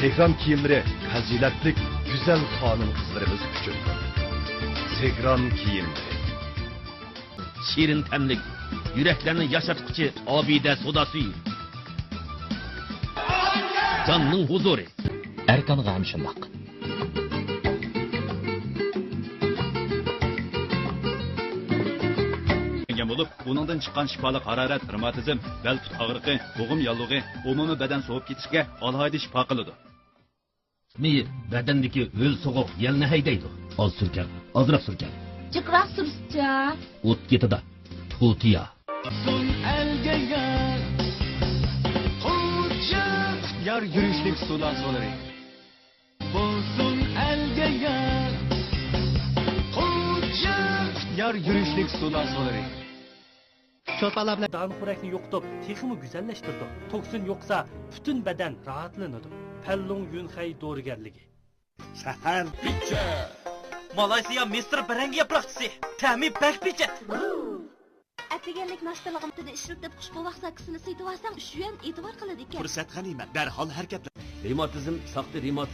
Segran kiyimleri faziletlik, güzel hanım kızlarımız için. Segran kiyimleri. Şirin temlik, yüreklerini yaşatqıcı abide sodası. Canның huzuri. Erkan'a ham shundoq. Bo'lib, buningdan chiqqan shifoli harorat, revmatizm, bel put og'riqi, bo'g'im yallig'i, umumiy badan sovib ketishga alohida shifo qiladi. Mi badandagi o'l so'g'oq yelni haydaydi. Oz surkan, ozroq surkan. Jiqroq surishcha. O't ketida. Tutiya. Yar yurishlik sular so'lari. Bo'lsin elga yar yurishlik sular so'lari. Şotalar bilan danxurakni yo'qitib, texmi güzelleştirdi. Toksin yoksa bütün beden rahatlanadi. Pellong Yunxay dorigarligi. Shahar picha. Malayziya Mr. Barangi yaproqchisi. Ta'mi bak picha. Atlaganlik nashtaligimda ishlatib xushbu vaqt sakisini seytib olsam, shu ham e'tibor qiladi ekan. Fursat g'animat, darhol harakatlan. Revmatizm, saqti revmatizm